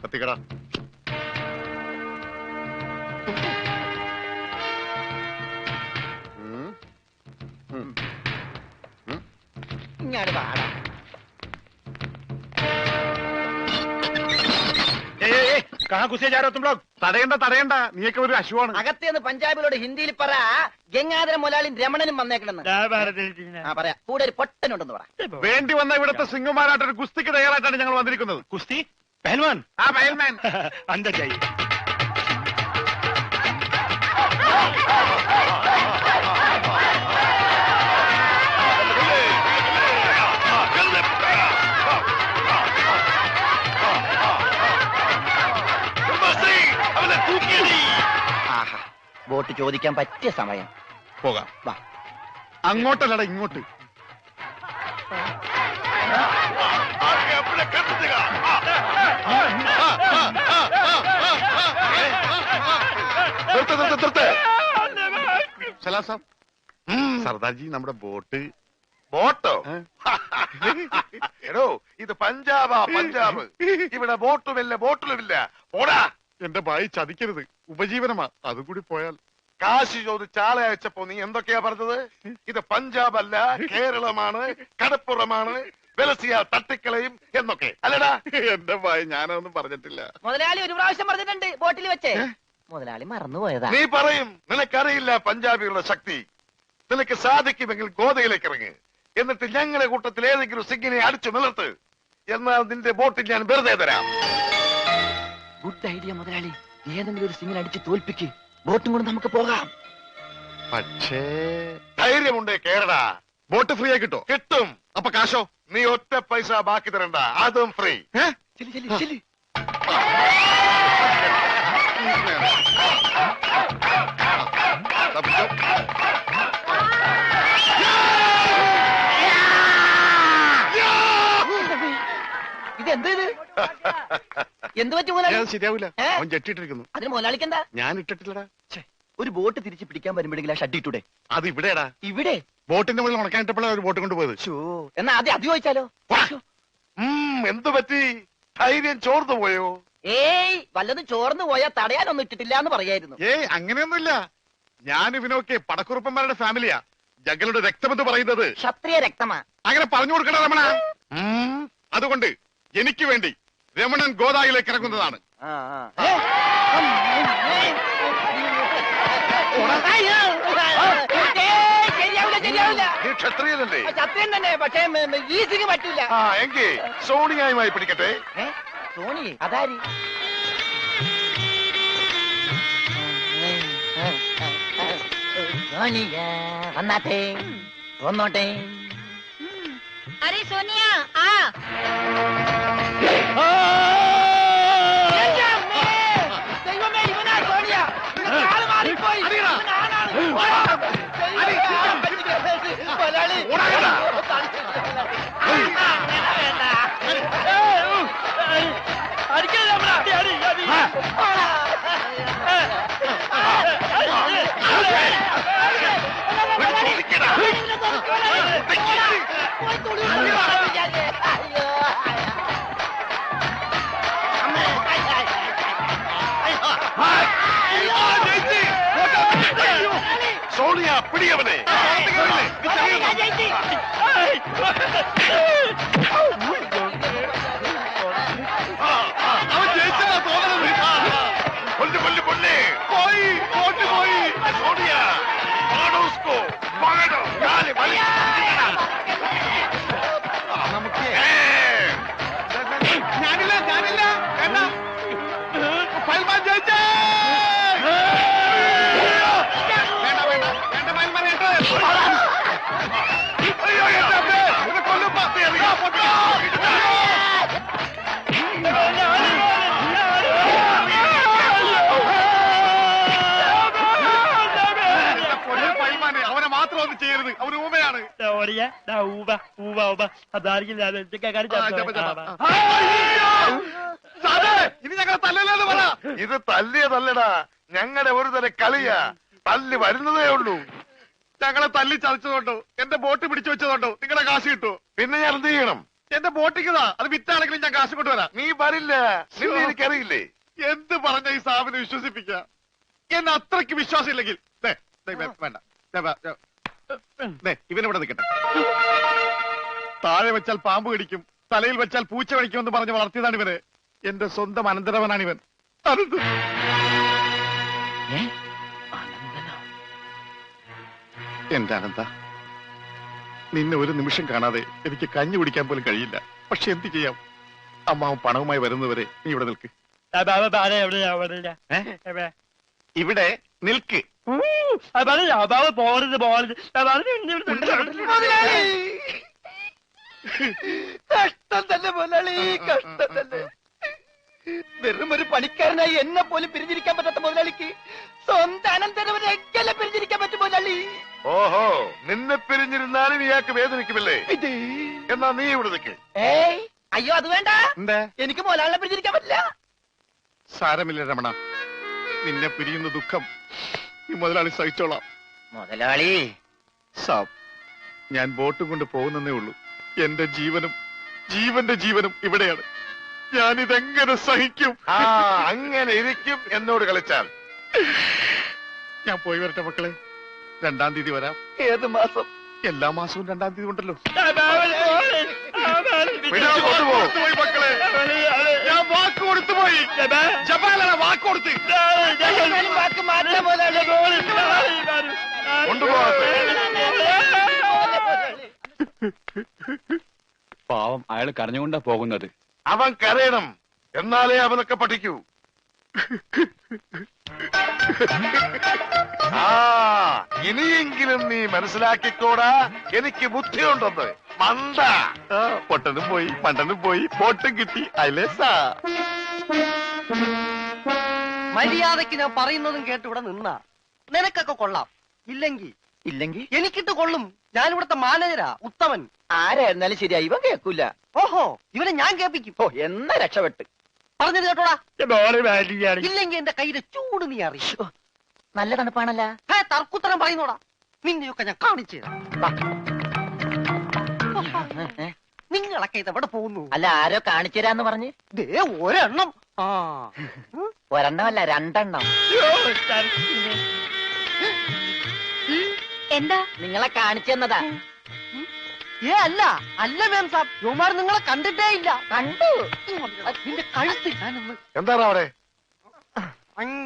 കത്തിക്കട. ഇങ്ങോട്ട് പാടാ. തടയണ്ട, നീയൊക്കെ ഒരു അശുവാണ്. അകത്തേന്ന് പഞ്ചാബിലോട് ഹിന്ദിയിൽ പറ, ഗംഗാധര മുതലാളി രമണനും വന്നേക്കണെന്ന്. പറയാ, കൂടെ ഒരു പൊട്ടനുണ്ടെന്ന് പറ. വേണ്ടി വന്ന ഇവിടുത്തെ സിംഗുമാരായിട്ടൊരു ഗുസ്തിക്ക് തയ്യാറായിട്ടാണ് ഞങ്ങൾ വന്നിരിക്കുന്നത്. കുസ്തി പഹൽവാൻ. ആ പഹൽമാൻ അന്തർ ജായി. വോട്ട് ചോദിക്കാൻ പറ്റിയ സമയം. പോകാം. വാ. അങ്ങോട്ടല്ലടാ, ഇങ്ങോട്ട്. സർദാർജി, നമ്മുടെ ബോട്ട്. ബോട്ടോ? എടോ, ഇത് പഞ്ചാബാ, പഞ്ചാബ്. ഇവിടെ ബോട്ടുമില്ല, ബോട്ടിലുമില്ല. പോടാ. എന്റെ ഭായി ചതിക്കരുത്, ഉപജീവനമാ. അതുകൂടി പോയാൽ. കാശ് ചോദിച്ച് ആളെ അയച്ചപ്പോ നീ എന്തൊക്കെയാ പറഞ്ഞത്? ഇത് പഞ്ചാബ് അല്ല, കേരളമാണ്, കടപ്പുറമാണ്, വെലസിയ തട്ടിക്കളയും എന്നൊക്കെ അല്ലടാ. എന്റെ ഭായി, ഞാനൊന്നും പറഞ്ഞിട്ടില്ല. മുതലാളി ഒരു പ്രാവശ്യം പറഞ്ഞിട്ടുണ്ട് ബോട്ടിൽ വെച്ചേ. മുതലാളി മറന്നുപോയതാ. നീ പറയും നിനക്കറിയില്ല പഞ്ചാബികളുടെ ശക്തി. നിനക്ക് സാധിക്കുമെങ്കിൽ ഗോതയിലേക്ക് ഇറങ്ങ്. എന്നിട്ട് ഞങ്ങളുടെ കൂട്ടത്തിൽ ഏതെങ്കിലും സിംഗിനെ അടിച്ചു നിലർത്ത്. എന്നാൽ നിന്റെ ബോട്ടിൽ ഞാൻ വെറുതെ തരാം. ഗുഡ് ഐഡിയ മുതലാളി. ഏതെങ്കിലും ഒരു സിംഗിനെ അടിച്ച് തോൽപ്പിക്ക്. ബോട്ടും കൊണ്ട് നമുക്ക് പോകാം. പക്ഷേ ധൈര്യമുണ്ടേ കേരള. ബോട്ട് ഫ്രീ ആയി കിട്ടോ? കിട്ടും. അപ്പൊ കാശോ? നീ ഒറ്റ പൈസ ബാക്കി തരണ്ട, അതും ഫ്രീ. ഇതെന്ത് എന്ത് പറ്റും മുതലാളി? ശരിയാവില്ല, അവൻ ജെട്ടിട്ടിരിക്കുന്നു. അതിന് മുതലാളിക്ക് എന്താ? ഞാൻ ഇട്ടിട്ടില്ലടാ. ഒരു ബോട്ട് തിരിച്ച് പിടിക്കാൻ വരുമ്പോഴെങ്കിലും ആ ഷഡ് ഇട്ടൂടെ? അത് ഇവിടെടാ. ഇവിടെ ബോട്ടിന്റെ മുകളിൽ ഉണക്കാനിട്ടപ്പോഴാണ് ഒരു ബോട്ട് കൊണ്ടുപോയത്. എന്നാ ആദ്യം അത് ചോദിച്ചാലോ? എന്തു പറ്റി? ധൈര്യം ചോർന്നു പോയോ? ഏയ്, വല്ലതും ചോർന്നു പോയാൽ തടയാനൊന്നും ഇട്ടിട്ടില്ല എന്ന് പറയായിരുന്നു. ഏയ്, അങ്ങനെയൊന്നുമില്ല. ഞാൻ ഇവനൊക്കെ പടക്കുറുപ്പന്മാരുടെ ഫാമിലിയാ. ജഗലുടെ രക്തമെന്ന് പറയുന്നത് ക്ഷത്രിയ രക്തമാ. അങ്ങനെ പറഞ്ഞു കൊടുക്കണ രമണ. അതുകൊണ്ട് എനിക്ക് വേണ്ടി രമണൻ ഗോദായിലേക്ക് ഇറങ്ങുന്നതാണ്. നീ ക്ഷത്രിയനല്ലേ? ക്ഷത്രിയൻ തന്നെ, പക്ഷേ ഈ സിംഗ് പറ്റില്ല. എങ്കിൽ സോണിയായുമായി പിടിക്കട്ടെ. സോണി അതാരി? വന്നാട്ടെ, വന്നോട്ടെ. अरे सोनिया आ। സോണിയ, പിടിയവനെ. കൊല്ലു കൊല്ലു കൊല്ലേ. പോയി, ബോട്ട് പോയി. സോണിയ, ഞാനില്ല, ഞാനില്ല. വേണ്ട, പൽമാൻ ജയിച്ചേ. വേണ്ട വേണ്ട വേണ്ട, പൽമാൻ കേട്ടോ. അയ്യോ, എന്റെ അമ്മേ, ഇത് കൊല്ലും. അവനെ മാത്രം ഒന്നും ചെയ്യരുത്, അവന് ഊമയാണ്. ഇനി ഞങ്ങളെ തല്ലല്ലെന്ന് പറ. ഇത് തല്ലിയതല്ലടാ, ഞങ്ങളുടെ ഒരു തരം കളിയാ. തല്ലി വരുന്നതേ ഉള്ളൂ. ഞങ്ങളെ തല്ലി ചതച്ചതുകൊണ്ടോ എന്റെ ബോട്ട് പിടിച്ചു വെച്ചതുകൊണ്ടോ നിങ്ങളെ കാശ് കിട്ടുമോ? പിന്നെ ഞാൻ എന്ത് ചെയ്യണം? എന്റെ ബോട്ടിക്കതാ, അത് വിറ്റാണെങ്കിലും ഞാൻ കാശ് കൊണ്ടുവരാം. നീ വരില്ല, നിന്നെ എനിക്കറിയില്ലേ. എന്ത് പറഞ്ഞ ഈ സാബിനെ വിശ്വസിപ്പിക്ക? എന്നെ അത്രയ്ക്ക് വിശ്വാസം ഇല്ലെങ്കിൽ വേണ്ട, ഇവനിവിടെ നിൽക്കട്ടെ. താഴെ വെച്ചാൽ പാമ്പ് കടിക്കും, തലയിൽ വെച്ചാൽ പൂച്ച കടിക്കുമെന്ന് പറഞ്ഞ് വളർത്തിയതാണ് ഇവന്. എന്റെ സ്വന്തം അനന്തരവനാണ് ഇവൻ. എന്റെ അനന്ത, നിന്നെ ഒരു നിമിഷം കാണാതെ എനിക്ക് കഞ്ഞി കുടിക്കാൻ പോലും കഴിയില്ല. പക്ഷെ എന്ത് ചെയ്യാം, അമ്മാവൻ പണവുമായി വരുന്നവരെ നീ ഇവിടെ നിൽക്ക്. ഇവിടെ നിൽക്ക്. കഷ്ടം തന്നെ മുതലാളി, കഷ്ടം തന്നെ. വെറും ഒരു പണിക്കാരനായി എന്നെ പോലും പിരിഞ്ഞിരിക്കാൻ പറ്റാത്ത മുതലാളിക്ക് സ്വന്തം അനന്തരവനെ എങ്ങനെ പിരിഞ്ഞിരിക്കാൻ പറ്റും മുതലാളി? ഓഹോ, നിന്നെ പിരിഞ്ഞിരുന്നാലും ഇയാൾക്ക് വേദനിക്കുമല്ലേ? എന്നാ നീ ഇവിടെ നിൽക്ക്. ഏയ് അയ്യോ, അത് വേണ്ട. എന്താ? എനിക്ക് മുതലാളിനെ പിരിഞ്ഞിരിക്കാൻ പറ്റില്ല. സാരമില്ല രമണ, നിന്നെ പിരിയുന്ന ദുഃഖം ഈ മുതലാളി സഹിച്ചോളാം. മുതലാളി സാബ്, ഞാൻ ബോട്ടും കൊണ്ട് പോകുന്നേ ഉള്ളൂ. എന്റെ ജീവനും ജീവന്റെ ജീവനും ഇവിടെയാണ്. ഞാനിതെങ്ങനെ സഹിക്കും? ആ, അങ്ങനെ ഇരിക്കും എന്നോട് കളിച്ചാൽ. ഞാൻ പോയി വരട്ടെ മക്കളെ. 2-ാം തീയതി വരാം. ഏത് മാസം? എല്ലാ മാസവും 2-ാം തീയതി ഉണ്ടല്ലോ. പിടിച്ചു കൊണ്ടുപോ. പോയി മക്കളെ, ഞാൻ വാക്ക് കൊടുത്തു പോയി. ജപാലാണ് വാക്ക് കൊടുത്ത്. വാക്ക് മാറ്റാൻ മുതലാളി. കൊണ്ടുപോകട്ടെ. പാവം, അയാൾ കരഞ്ഞുകൊണ്ടാ പോകുന്നത്. അവൻ കരയണം, എന്നാലേ അവനൊക്കെ പഠിക്കൂ. ആ, ഇനിയെങ്കിലും നീ മനസ്സിലാക്കിക്കോടാ, എനിക്ക് ബുദ്ധിയുണ്ടെന്ന്. മണ്ട. പൊട്ടനും പോയി, മണ്ടനും പോയി, ബോട്ടും കിട്ടി. അയലേസാ മര്യാദക്ക് ഞാൻ പറയുന്നതും കേട്ട് ഇവിടെ നിന്നാ നിനക്കൊക്കെ കൊള്ളാം. ഇല്ലെങ്കിൽ എനിക്കിട്ട് കൊള്ളും. ഞാൻ ഇവിടുത്തെ മാനേജരാ, ഉത്തമൻ. ആരായിരുന്നാലും ശരിയാ, ഇവൻ കേൾക്കൂല. ഓഹോ, ഇവനെ ഞാൻ കേൾപ്പിക്കും. ഓ, എന്നാ രക്ഷപ്പെട്ട്. പറഞ്ഞത് കേട്ടോടാ. ഇല്ലെങ്കിൽ എന്റെ കയ്യിലെ ചൂട് നീ അറിയും. നല്ല തണുപ്പാണല്ല. തർക്കുത്തരം പറയുന്നോടാ. നിന്നെയൊക്കെ ഞാൻ കാണിച്ചു തരാം. നിങ്ങളൊക്കെ ഇതെവിടെ പോകുന്നു? അല്ല, ആരോ കാണിച്ചു തരാന്ന് പറഞ്ഞ്. ദേ ഒരെണ്ണം. ആ, ഒരെണ്ണമല്ല, 2 എന്താ? നിങ്ങളെ കാണിച്ചു തന്നതാ. അല്ല അല്ല മേം സാബ്, യുമാർ നിങ്ങളെ കണ്ടിട്ടേ ഇല്ല. കണ്ടു. നിന്റെ കഴുത്ത് ഞാനൊന്ന്. എന്താണ് അവിടെ?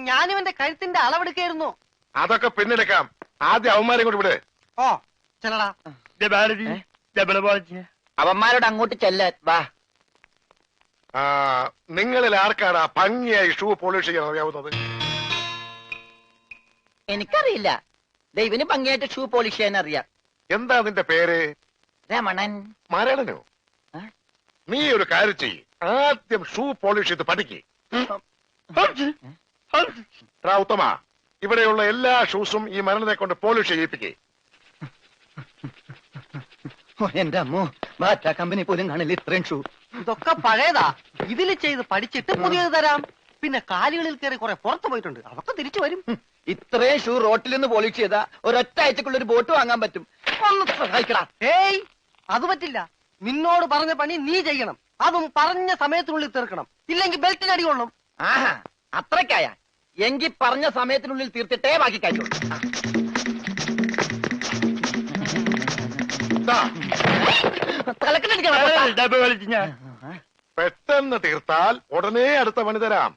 ഞാനിവന്റെ കഴുത്തിന്റെ അളവെടുക്കായിരുന്നു. അതൊക്കെ പിന്നെടുക്കാം. ആദ്യം അവന്മാരെ കൊണ്ട് വിടെ. ഓ ചെല്ലടാ. അവന്മാരോട് അങ്ങോട്ട് ചെല്ലാൻ വാ. നിങ്ങളിൽ ആർക്കാണ് ഭംഗിയായി ഷൂ പോളിഷ് ചെയ്യാൻ അറിയാവുന്നത്? എനിക്കറിയില്ല. ദൈവന് ഭംഗിയായിട്ട് ഷൂ പോളിഷ് ചെയ്യാൻ അറിയാം. എന്താ നിന്റെ പേര്? രമണൻ. മരണനോ? നീ ഒരു കാര്യം ചെയ്യ്, ആദ്യം ഷൂ പോളിഷ് ചെയ്ത് പഠിക്ക്. ഉത്തമ, ഇവിടെയുള്ള എല്ലാ ഷൂസും ഈ മരണനെ കൊണ്ട് പോളിഷ് ചെയ്യിപ്പിക്കേ. എന്റെ അമ്മോ, ബാറ്റ കമ്പനി പോലും കാണില്ല ഇത്രയും ഷൂ. ഇതൊക്കെ പഴയതാ. ഇതിൽ ചെയ്ത് പഠിച്ചിട്ട് പുതിയത് തരാം. പിന്നെ കാലുകളിൽ കയറി കുറെ പുറത്തു പോയിട്ടുണ്ട്, അതൊക്കെ തിരിച്ചു വരും. ഇത്രയും ഷൂ റോട്ടിൽ നിന്ന് പോളിഷ് ചെയ്താ ഒരൊറ്റ ആഴ്ചക്കുള്ള ഒരു ബോട്ട് വാങ്ങാൻ പറ്റും. ഒന്ന് സഹായിക്കടാ. ഏയ്, അത് പറ്റില്ല. നിന്നോട് പറഞ്ഞ പണി നീ ചെയ്യണം. അതും പറഞ്ഞ സമയത്തിനുള്ളിൽ തീർക്കണം. ഇല്ലെങ്കിൽ ബെൽറ്റിന് അടി കൊള്ളും. ആഹാ, അത്രക്കായ എങ്കിൽ പറഞ്ഞ സമയത്തിനുള്ളിൽ തീർത്തിട്ടേ ബാക്കി കഴിച്ചു. പെട്ടെന്ന് തീർത്താൽ ഉടനെ അടുത്ത പണി തരാം.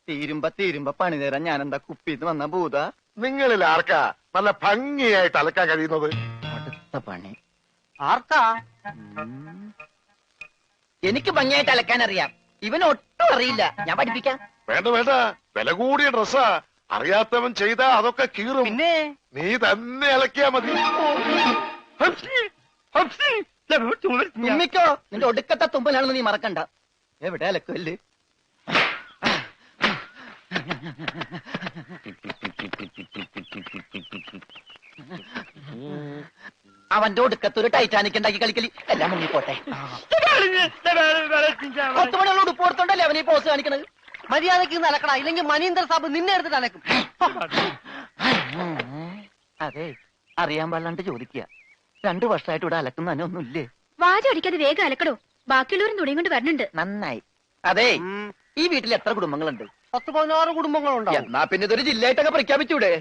തീരുമ്പ പണി തരാൻ ഞാൻ എന്താ കുപ്പിന്ന് വന്ന ഭൂത? നിങ്ങളിൽ ആർക്കാ നല്ല ഭംഗിയായിട്ട് അലക്കാൻ കഴിയുന്നത്? അടുത്ത പണി ആർക്കാ? എനിക്ക് ഭംഗിയായിട്ട് അലക്കാൻ അറിയാം. ഇവന് ഒട്ടും അറിയില്ല. ഞാൻ പഠിപ്പിക്കാം. വേണ്ട വേണ്ട, വില കൂടിയ ഡ്രസ്സാ. അറിയാത്തവൻ ചെയ്താ അതൊക്കെ കീറും. പിന്നെ നീ തന്നെ അലക്കിയാ മതി. തുമ്മിക്കോ, നിന്റെ ഒടുക്കത്തെ തുമ്പലാണെന്ന് നീ മറക്കണ്ട. എവിടെ അലക്കല്ലേ? അവന്റെ ഒടുക്കത്തൊരു ടൈറ്റാനിക് ഉണ്ടാക്കി കളിക്കലി. എല്ലാം മുങ്ങിപ്പോട്ടെ. 10 മണിയുള്ള ഉടുപ്പ് കൊടുത്തോണ്ടല്ലേ അവനീ പോസ് കാണിക്കണത്. മര്യാദക്ക് അലക്കടാ, ഇല്ലെങ്കിൽ മനീന്ദർ സാബ് നിന്നെ എടുത്തിട്ട് അലക്കും. അതെ, അറിയാൻ പാടില്ലാണ്ട് ചോദിക്കുക. 2 വർഷമായിട്ട് ഇവിടെ അലക്കുന്ന ഒന്നുമില്ലേ? വാചടിക്കാതെ വേഗം അലക്കടോ. ബാക്കിയുള്ളവരും തുണിയും കൊണ്ട് വരുന്നുണ്ട്. നന്നായി. അതെ, ഈ വീട്ടിൽ എത്ര കുടുംബങ്ങളുണ്ട്? 10-16 കുടുംബങ്ങളുണ്ടാവും. എന്നാ പിന്നെ ഇതൊരു ജില്ലയായിട്ടൊക്കെ പ്രഖ്യാപിച്ചൂടെ?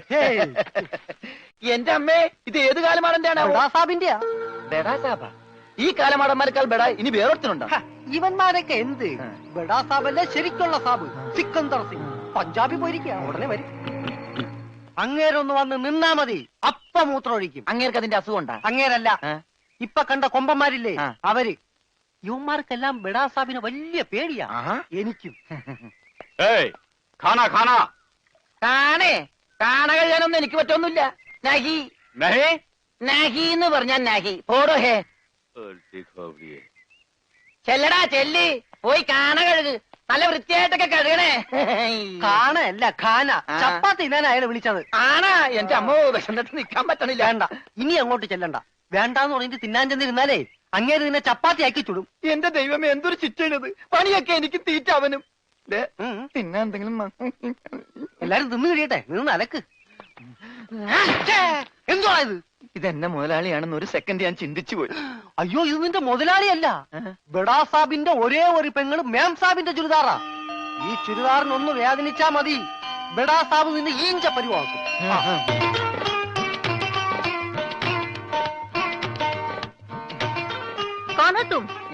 എന്റെ അമ്മേ, ഇത് ഏത് കാലമാടന്റെയാണ്? സാബിന്റെയാ. ബെടാ സാബ. ഈ കാലമാടന്മാരെക്കാൾ ബെടാ ഇനി വേറൊരുത്തനുണ്ടോ? ഇവന്മാരൊക്കെ എന്ത്? ബഡാ സാബല്ലേ ശരിക്കുള്ള സാബ്, സിക്കന്ദർ സിംഗ്. പഞ്ചാബി പോയിരിക്കുക, ഉടനെ വരും. അങ്ങേരൊന്ന് വന്ന് നിന്നാ മതി, അപ്പ മൂത്രം ഒഴിക്കും. അങ്ങേർക്ക് അതിന്റെ അസുഖം ഉണ്ടാ? അങ്ങേരല്ല, ഇപ്പൊ കണ്ട കൊമ്പന്മാരില്ലേ അവര്. യുവന്മാർക്കെല്ലാം ബഡാ സാബിന് വലിയ പേടിയാ. എനിക്കും. കാണേ, കാണ കഴിയാനൊന്നും എനിക്ക് പറ്റൊന്നുമില്ല. നഹി നഹി എന്ന് പറഞ്ഞാൽ നഹി. പോടോ ഹേ. ചെല്ലടാ ചെല്ലി, പോയി കാണ കഴുക്. നല്ല വൃത്തിയായിട്ടൊക്കെ കഴുകണേ. കാണല്ല ഖാന. ചപ്പാത്തി ഞാൻ അയാളെ വിളിച്ചത്. ആണാ? എന്റെ അമ്മ വിശന്നിട്ട് നിക്കാൻ പറ്റണില്ല. വേണ്ട, ഇനി അങ്ങോട്ട് ചെല്ലണ്ട. വേണ്ടാന്ന് പറഞ്ഞിട്ട് തിന്നാൻ ചെന്നിരുന്നാലേ അങ്ങേര് നിന്നെ ചപ്പാത്തി ആക്കി ചുടും. എന്റെ ദൈവമേ, എന്തൊരു ശിക്ഷയാണിത്. പണിയൊക്കെ എനിക്ക് തീറ്റ അവനും. പിന്നെ എന്തെങ്കിലും എല്ലാരും തിന്നു കഴിയട്ടെ, നിന്ന് അലക്ക്. എന്തുവാ ഇത്? ഇതെന്നെ മുതലാളിയാണെന്ന് ഒരു സെക്കൻഡ് ഞാൻ ചിന്തിച്ചു പോയി. അയ്യോ, ഇത് നിന്റെ മുതലാളിയല്ല, ബഡാ സാബിന്റെ ഒരേ ഒരു പെങ്ങള് മേം സാബിന്റെ ചുരിദാറാ. ഈ ചുരിദാറിനൊന്ന് വേദനിച്ചാ മതി, ബഡാ സാബ് നിന്നെ ഈഞ്ച പരിവാക്കും.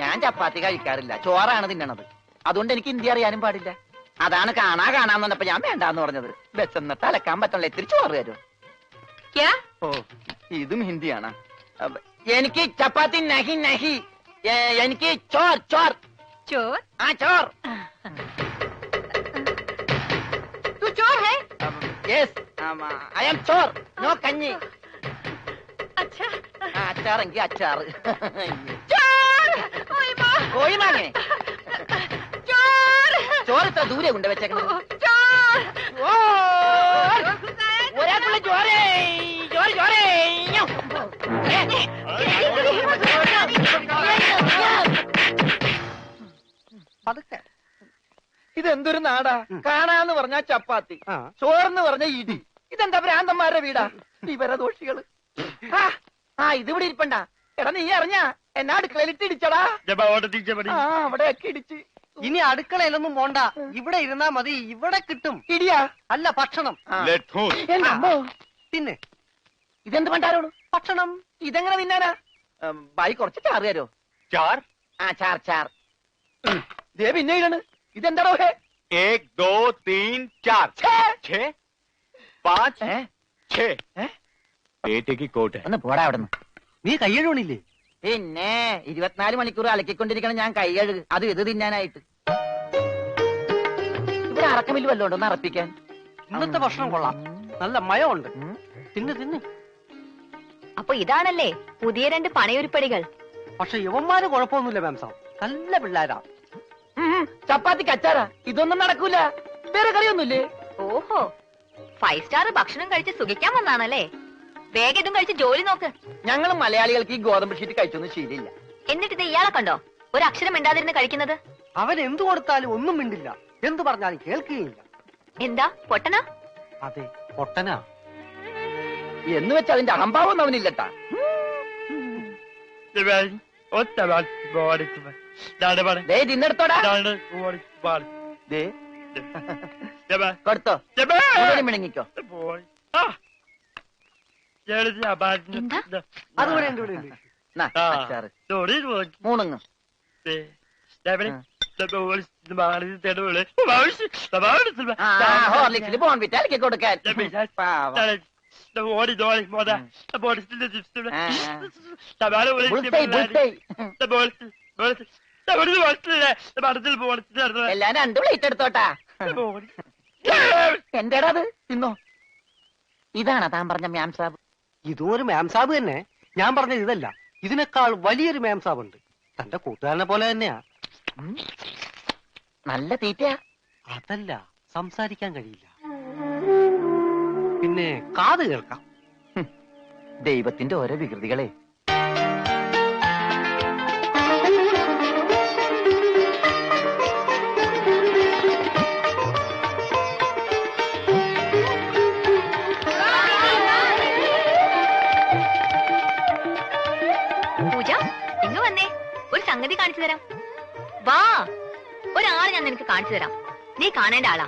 ഞാൻ ചപ്പാത്തി കഴിക്കാറില്ല, ചോറാണ് തിന്നണത്. അതുകൊണ്ട് എനിക്ക് ഹിന്ദി അറിയാനും പാടില്ല. അതാണ് കാണാന്ന് പറഞ്ഞപ്പോ ഞാൻ വേണ്ടാന്ന് പറഞ്ഞത്. ബസ്സെന്നിട്ട് അലക്കാൻ പറ്റണല്ലോ, ഇത്തിരി ചോറ് തരുമോ? ഓ, ഇതും ഹിന്ദിയാണ്. എനിക്ക് ചപ്പാത്തി നഹി നഹി, എനിക്ക് ചോർ ചോർ ചോർ. ആ ചോർ. तू चोर है? Yes, I am Chor, no കഞ്ഞി. अच्छा. അച്ചാറെങ്കിൽ അച്ചാറ്. चोर. ओए माँ. കോഴിമാങ്ങേ, चोर. ചോറ് ഇത്ര ദൂരെ കൊണ്ട് വെച്ചേക്കുന്നത്. चोर. ഒരാൾക്കുള്ള ചോരേ, ചോര ചോരേ. പതുക്കെ. ഇതെന്തൊരു നാടാ? കാണാന്ന് പറഞ്ഞാ ചപ്പാത്തി, ചോറെന്ന് പറഞ്ഞ ഇടി. ഇതെന്താ ഭ്രാന്തന്മാരുടെ വീടാ? വിവരദോഷികള്. ഇതിവിടെ ഇരിപ്പണ്ട. എടാ, നീ അറിഞ്ഞാ എന്നാ അടുക്കളയിലിട്ട് ഇടിച്ചടാ? അവിടെയൊക്കെ ഇടിച്ച്. ഇനി അടുക്കളയിലൊന്നും പോണ്ട, ഇവിടെ ഇരുന്നാ മതി. ഇവിടെ കിട്ടും ഇടിയാ? അല്ല, ഭക്ഷണം. പിന്നെ ഇതെന്ത് പണ്ടാരോട്? ഭക്ഷണം. ഇതെങ്ങനെ തിന്നാനാ? ബായി കുറച്ച് ചാറ് തരോ? चार ചാർ ചാർ. ദേ പിന്നെ ഇടാണ്. ഇതെന്താടോ? 1 2 3 4 6 5 6 पेटे की कोट है। ഒന്ന് പോടാ അവിടെ നിന്ന്. നീ കയ്യഴുവണില്ലേ? പിന്നെ 24 മണിക്കൂർ അലക്കിക്കൊണ്ടിരിക്കണം ഞാൻ കൈകഴുകു. അത് ഇത് തിന്നാനായിട്ട്. ഇവിടെ അറക്കമില്ല വല്ലോണ്ടോ ഒന്ന് അറപ്പിക്കാൻ? ഇന്നത്തെ ഭക്ഷണം കൊള്ളാം, നല്ല മയമുണ്ട്. തിന്ന് തിന്ന്. അപ്പൊ ഇതാണല്ലേ പുതിയ 2 പണയുരുപ്പടികൾ. പക്ഷെ യുവന്മാര് കുഴപ്പമൊന്നുമില്ല മാംസം, നല്ല പിള്ളേരാ. ചപ്പാത്തിക്ക് അച്ചാറാ? ഇതൊന്നും നടക്കൂല. വേറെ കറിയൊന്നുമില്ലേ? ഓഹോ, 5 സ്റ്റാർ ഭക്ഷണം കഴിച്ച് സുഖിക്കാൻ വന്നാണല്ലേ? വേഗം ഇതും കഴിച്ച് ജോലി നോക്ക്. ഞങ്ങൾ മലയാളികൾക്ക് ഈ ഗോതമ്പ് ഷീറ്റ് കഴിച്ചൊന്നും ശീലില്ല. എന്നിട്ട് ഇത് ഇയാളെ കണ്ടോ ഒരു അക്ഷരം മിണ്ടാതിരുന്ന് കഴിക്കുന്നത്? അവൻ എന്തു കൊടുത്താലും ഒന്നും മിണ്ടില്ല, എന്തു പറഞ്ഞാലും കേൾക്കുകയില്ല. എന്താ പൊട്ടനാ? അതെ, പൊട്ടനാ. എന്ന് വെച്ച് അതിന്റെ അഹംഭാവം അവനില്ലട്ടാ. തിന്നെടുത്തോടാ. കൊടുത്തോ, മിണങ്ങിക്കോ. എന്താ? അതുകൂടെ ഉണ്ട്, ഇവിടെ ഉണ്ട്. മൂണങ്ങ്. ഹോർലിക്സിൽ ബോൺവിറ്റ അലക്കി കൊടുക്കാൻ. എല്ലാം 2 പ്ലേറ്റ് എടുത്തോട്ടാ. എന്റേടാ അത്? തിന്നോ. ഇതാണോ താൻ പറഞ്ഞ മാം സാബ്? ഇതും ഒരു മാംസാബ് തന്നെ. ഞാൻ പറഞ്ഞത് ഇതല്ല, ഇതിനേക്കാൾ വലിയൊരു മാംസാബ് ഉണ്ട്. തന്റെ കൂട്ടുകാരനെ പോലെ തന്നെയാ. നല്ല തീറ്റയാ. അതല്ല, സംസാരിക്കാൻ കഴിയില്ല, പിന്നെ കാത് കേൾക്കാം. ദൈവത്തിന്റെ ഓരോ വികൃതികളെ. പൂജ, ഇങ്ങ് വന്നേ, ഒരു സംഗതി കാണിച്ചു തരാം. വാ, ഒരാളെ ഞാൻ നിനക്ക് കാണിച്ചു തരാം. നീ കാണേണ്ട ആളാ.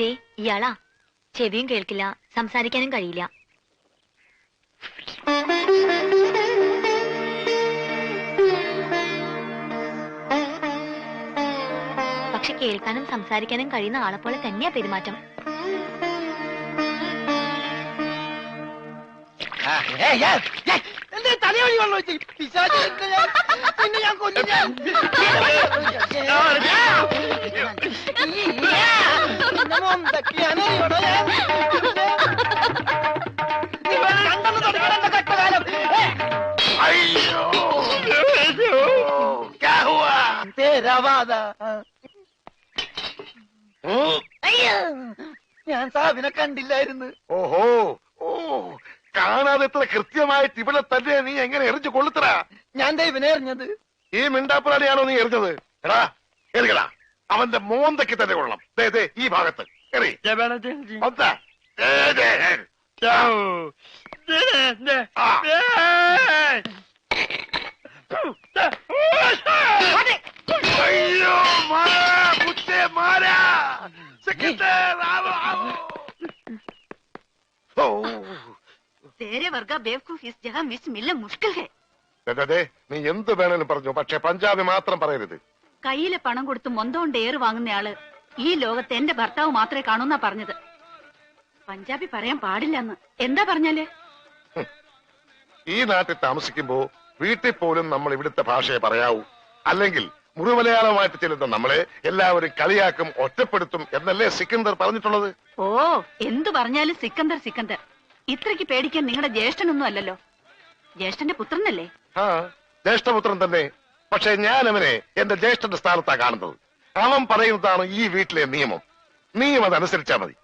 ദേ ഇയാളാ. ചെവിയും കേൾക്കില്ല, സംസാരിക്കാനും കഴിയില്ല. പക്ഷെ കേൾക്കാനും സംസാരിക്കാനും കഴിയുന്ന ആളെ പോലെ തന്നെയാ പെരുമാറ്റം. തലവഴി വെള്ളം വെച്ച് പിന്നെ ഞാൻ കൊല്ലു. അയ്യോ क्या हुआ? ഞാൻ സാബിനെ കണ്ടില്ലായിരുന്നു. ഓഹോ ഓ കാണാതെ എത്ര കൃത്യമായിട്ട് ഇവിടെ തന്നെ നീ എങ്ങനെ എറിഞ്ഞു കൊള്ളുത്തറാ? ഞാൻ ദൈവനെ എറിഞ്ഞത്. ഈ മിണ്ടാപ്പുറാണിയാണോ നീ എറിഞ്ഞത്? എടാ എറിയടാ, അവന്റെ മോന്തയ്ക്ക് തന്നെ കൊള്ളണം. ദേ ദേ ഈ ഭാഗത്ത് എറി. ഒത്ത. ആ. അയ്യോ മാരാ കുത്തേ മാരാ. സെക്രട്ടറി ആവോ ആവോ. ഓ तेरे वर्गा बेवकूफ इस जगह मिस मिलना मुश्किल है. ദേ നീ എന്ത് വേണേലും പറഞ്ഞു, പക്ഷെ പഞ്ചാബി മാത്രം പറയരുത്. കയ്യിലെ പണം കൊടുത്ത് മൊന്തോണ്ട് ഏറ് വാങ്ങുന്നയാള് ഈ ലോകത്ത് എന്റെ ഭർത്താവ് മാത്രമേ കാണൂന്നാ പറഞ്ഞത്. പഞ്ചാബി പറയാൻ പാടില്ലെന്ന്. എന്താ പറഞ്ഞാല്? ഈ നാട്ടിൽ താമസിക്കുമ്പോ വീട്ടിൽ പോലും നമ്മൾ ഇവിടുത്തെ ഭാഷയെ പറയാവൂ. അല്ലെങ്കിൽ മുറിമലയാളമായിട്ട് ചെല്ലുന്ന നമ്മളെ എല്ലാവരും കളിയാക്കും, ഒറ്റപ്പെടുത്തും എന്നല്ലേ സിക്കന്ദർ പറഞ്ഞിട്ടുള്ളത്? ഓ എന്തു പറഞ്ഞാലും സിക്കന്ദർ സിക്കന്ദർ. ഇത്രയ്ക്ക് പേടിക്കാൻ നിങ്ങളുടെ ജ്യേഷ്ഠനൊന്നും അല്ലല്ലോ. ജ്യേഷ്ഠന്റെ പുത്രനല്ലേ? ആ ജ്യേഷ്ഠപുത്രൻ തന്നെ. പക്ഷെ ഞാൻ അവനെ എന്റെ ജ്യേഷ്ഠന്റെ സ്ഥാനത്താ കാണുന്നത്. അവൻ പറയുന്നതാണ് ഈ വീട്ടിലെ നിയമം. നീയും അതനുസരിച്ചാ മതി.